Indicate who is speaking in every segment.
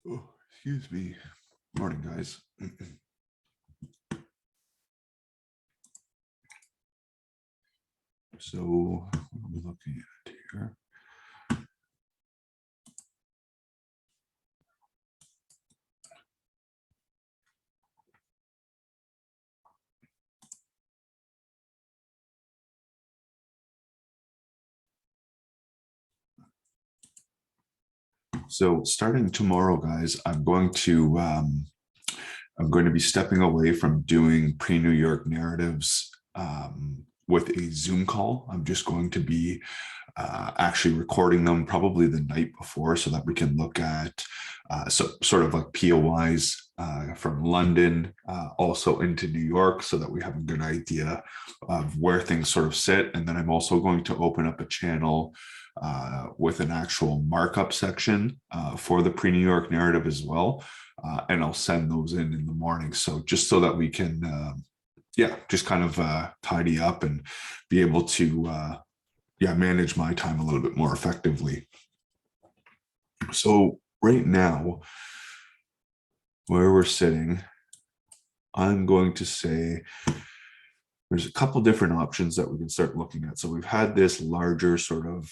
Speaker 1: Oh, excuse me. Morning, guys. So, what are we looking at here? So, starting tomorrow, guys, I'm going to be stepping away from doing pre-New York narratives with a Zoom call. I'm just going to be actually recording them probably the night before so that we can look at sort of like POIs from London, also into New York, so that we have a good idea of where things sort of sit. And then I'm also going to open up a channel with an actual markup section for the pre-New York narrative as well. And I'll send those in the morning. So just so that we can, just kind of tidy up and be able to, manage my time a little bit more effectively. So right now, where we're sitting, I'm going to say there's a couple different options that we can start looking at. So we've had this larger sort of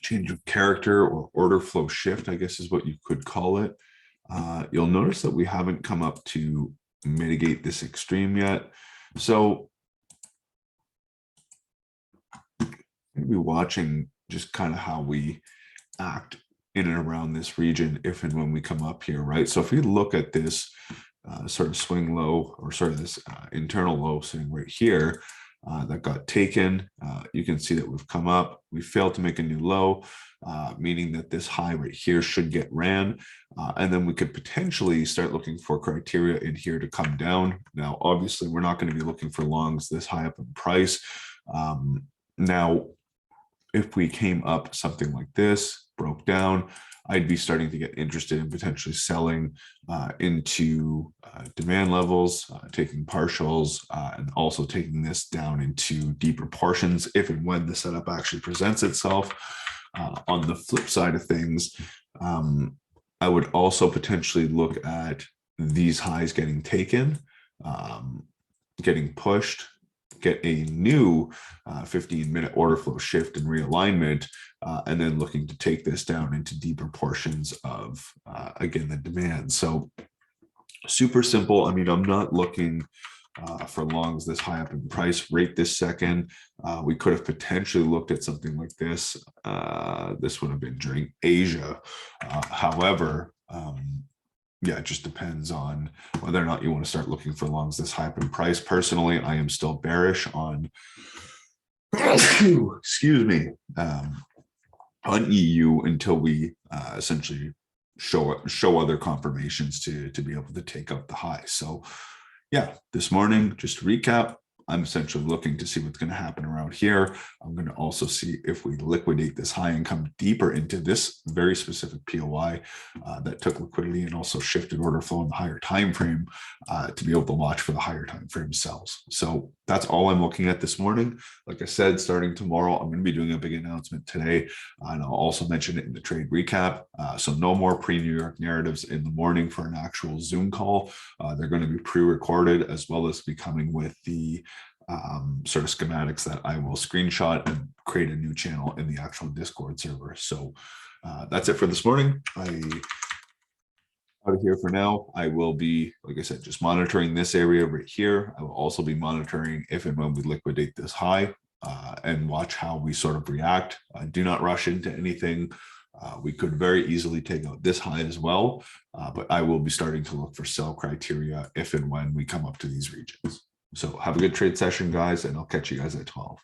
Speaker 1: change of character or order flow shift, I guess is what you could call it. You'll notice that we haven't come up to mitigate this extreme yet. So I'm be watching just kind of how we act in and around this region if and when we come up here, right? So if we look at this sort of swing low, or sort of this internal low sitting right here, that got taken, you can see that we've come up, we failed to make a new low, meaning that this high right here should get ran, and then we could potentially start looking for criteria in here to come down. Now obviously we're not going to be looking for longs this high up in price. Now if we came up something like this, broke down, I'd be starting to get interested in potentially selling into demand levels, taking partials, and also taking this down into deeper portions if and when the setup actually presents itself. On the flip side of things, I would also potentially look at these highs getting taken, getting pushed, get a new 15-minute order flow shift and realignment, and then looking to take this down into deeper portions of, again, the demand. So super simple. I mean, I'm not looking for longs this high up in price right this second. We could have potentially looked at something like this. This would have been during Asia. However, it just depends on whether or not you want to start looking for longs this high up in price. Personally, I am still bearish on, excuse me, on EU until we essentially show other confirmations to be able to take out the high. So yeah, this morning, just to recap, I'm essentially looking to see what's going to happen around here. I'm going to also see if we liquidate this high and come deeper into this very specific POI that took liquidity and also shifted order flow in the higher time frame to be able to watch for the higher time frame sells. So that's all I'm looking at this morning. Like I said, starting tomorrow, I'm going to be doing a big announcement today, and I'll also mention it in the trade recap. So no more pre-New York narratives in the morning for an actual Zoom call. They're going to be pre-recorded, as well as be coming with the sort of schematics that I will screenshot and create a new channel in the actual Discord server. So that's it for this morning. Out of here for now. I will be, like I said, just monitoring this area right here. I will also be monitoring if and when we liquidate this high and watch how we sort of react. Do not rush into anything. We could very easily take out this high as well, but I will be starting to look for sell criteria if and when we come up to these regions. So have a good trade session, guys, and I'll catch you guys at 12.